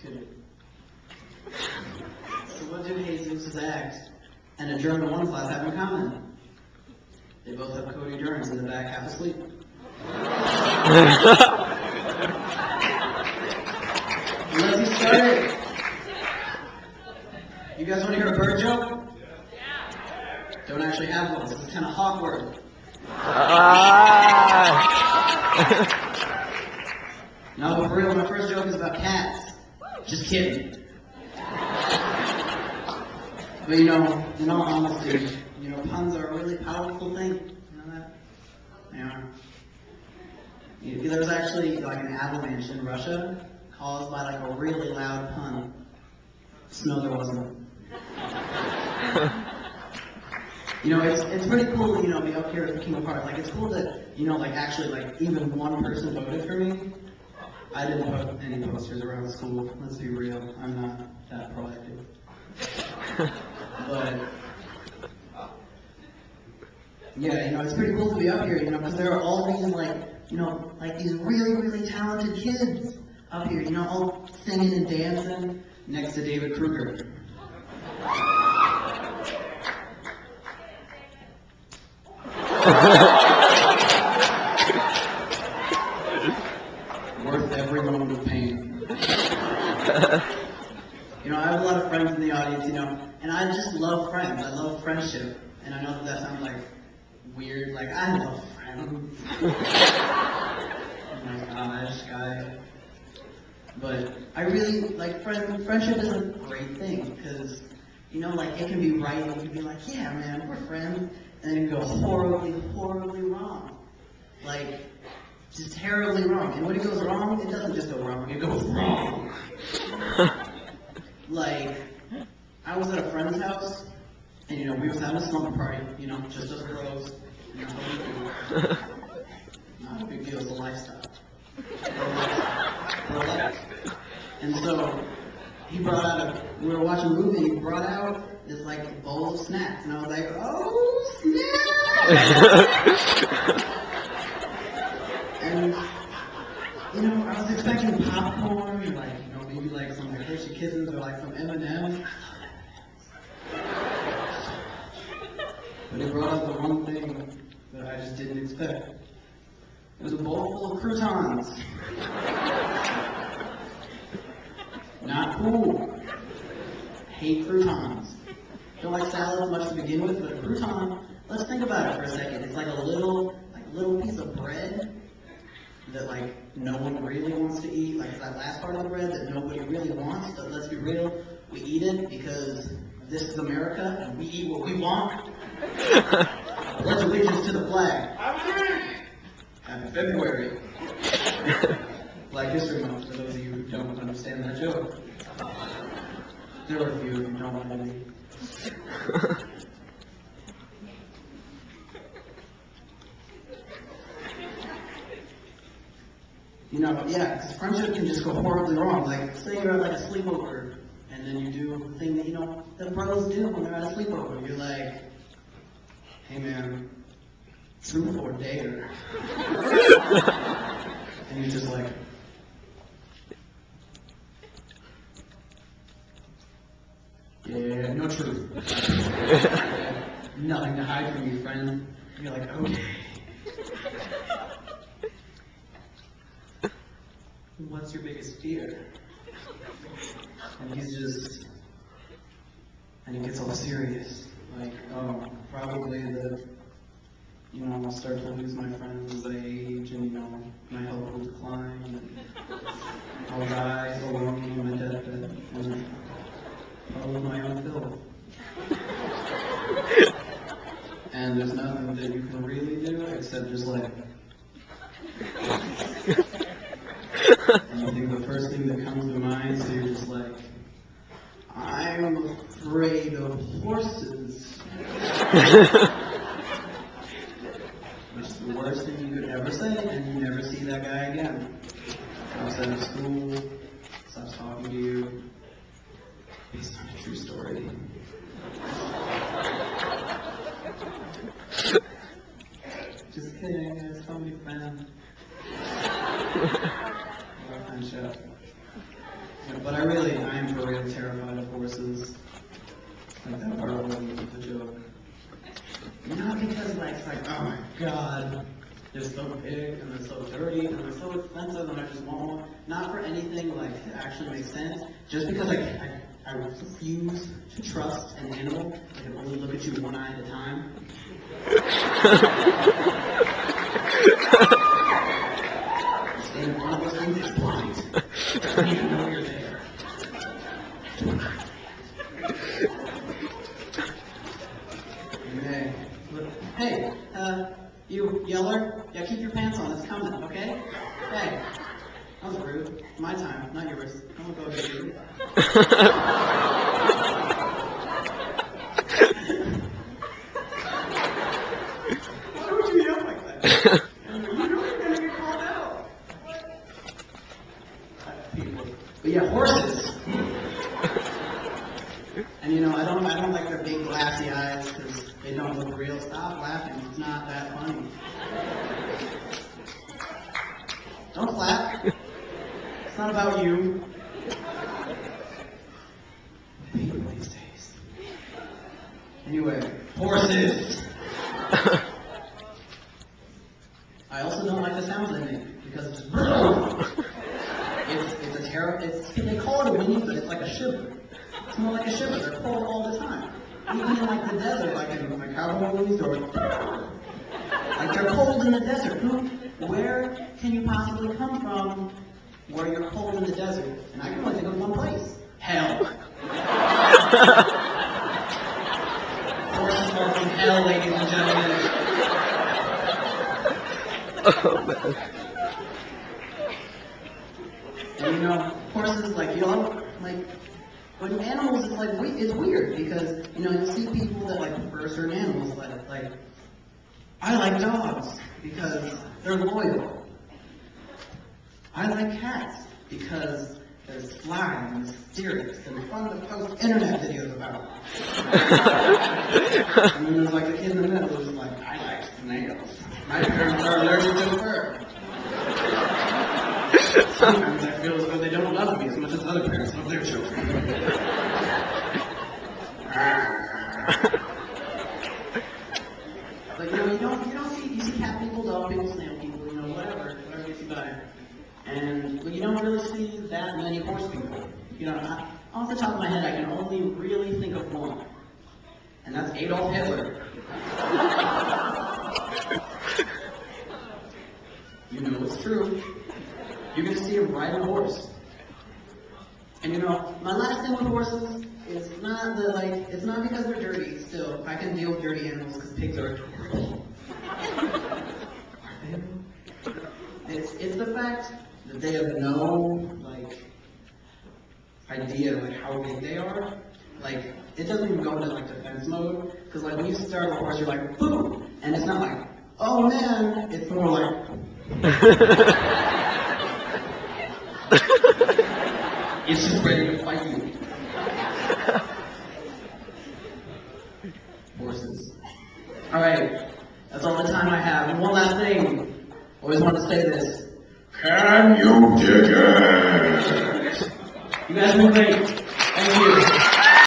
kidding. So what do Jesus' act and a German 1 class have in common? They both have Cody Durrance in the back, half asleep. Let's get started. You guys want to hear a bird joke? Don't actually have one, so it's kind of awkward. No, but for real, my first joke is about cats. Just kidding. But in all honesty, puns are a really powerful thing. You know that? They are. There was actually like an avalanche in Russia caused by like a really loud pun. No, there wasn't. It's pretty cool, be up here at the King of Hearts. Like, it's cool that, actually, even one person voted for me. I didn't put any posters around school. Let's be real. I'm not that proactive. But, yeah, it's pretty cool to be up here, because there are all these, these really, really talented kids up here, all singing and dancing next to David Kruger. Worth every moment of pain. I have a lot of friends in the audience, and I just love friends. I love friendship. And I know that sounds weird, I love friends. Oh my gosh, guys. But I really, friendship is a great thing, because, it can be right, and you can be like, yeah, man, we're friends, and then it can go horribly, horribly wrong. Just terribly wrong. And when it goes wrong, it doesn't just go wrong, it goes wrong. I was at a friend's house, and, we was having a slumber party, just us bros, not a big deal, it's a lifestyle. Relax. And so, we were watching a movie, and he brought out this, bowl of snacks, and I was like, oh, snacks! And, I was expecting popcorn, maybe some Hershey Kisses, or some M&M's. But he brought out the one thing that I just didn't expect. It was a bowl full of croutons. Not cool. Hate croutons. Don't like salads much to begin with, but a crouton, let's think about it for a second. It's like a little piece of bread that no one really wants to eat. It's that last part of the bread that nobody really wants, but let's be real, we eat it because this is America and we eat what we want. Pledge allegiance to the flag. Happy February. Black History Month, for those of you who don't understand that joke. There are a few who don't want to be. Because friendship can just go horribly wrong. Say you're at a sleepover, and then you do the thing that, the bros do when they're at a sleepover. You're like, hey man, truth or dare? And you're just like, yeah, no truth. Nothing to hide from you, friend. You're like, okay. What's your biggest fear? And he gets all serious. Probably that, I'll start to lose my friends as I age, and, my health will decline, and I'll die alone on my deathbed, and I'll live my own filth. And there's nothing that you can really do except just and you think the first thing that comes to mind, so you're just I'm afraid of horses. Which is the worst thing you could ever say, and you never see that guy again. Drops out of school, stops talking to you, based on a true story. Just kidding, it's Tony fan. Show. But I really Like that part was the joke. Not because like it's like, oh my god, they're so big and they're so dirty and they're so expensive and I just want one. Not for anything like to actually make sense. Just because I refuse to trust an animal that can only look at you one eye at a time. Staying one of those things is blind. Doesn't even know you're there. Hey, you yeller, yeah, keep your pants on, it's coming, okay? Hey, that was rude. My time, not yours. Don't look over here. Why would you yell like that? You know you're gonna get called out. People. But yeah, horses. And you know, I don't like their big glassy eyes because they don't look real. Stop laughing. It's not that funny. Don't clap. It's not about you. People these days. Anyway, horses. I also don't like the sounds they make because it's it's a terrible. They call it a whinny, but it's like a shiver. It's more like a shiver. They're cold all the time. Even in like the desert, like in like cowboy movies, or like they're cold in the desert. Where can you possibly come from where you're cold in the desert? And I can only think of one place. Hell. Horses are from hell, ladies and gentlemen. Oh man. And you know, horses like like. When animals, it's like it's weird because you know you see people that like prefer certain animals. Like I like dogs because they're loyal. I like cats because they're sly and mysterious and fun to post internet videos about. And then there's like the kid in the middle who's like, I like snails. My parents are allergic to fur. Sometimes I feel as though they don't love me as much as other parents love their children. But you know, you see cat people, dog people, snail people, you know, whatever gets you by. And but you don't really see that many horse people. You know, off the top of my head, I can only really think of one, and that's Adolf Hitler. You know it's true. You're going to see him ride a horse. And you know, my last thing with horses is not it's not because they're dirty, still. I can deal with dirty animals because pigs are adorable. Are they? It's the fact that they have no, idea, how big they are. Like, it doesn't even go into, defense mode. Because, when you start a horse, you're like, boom! And it's not like, oh man, it's more like... It's just ready to fight you. Horses. Alright, that's all the time I have. And one last thing. Always want to say this. Can you dig it? You guys were great.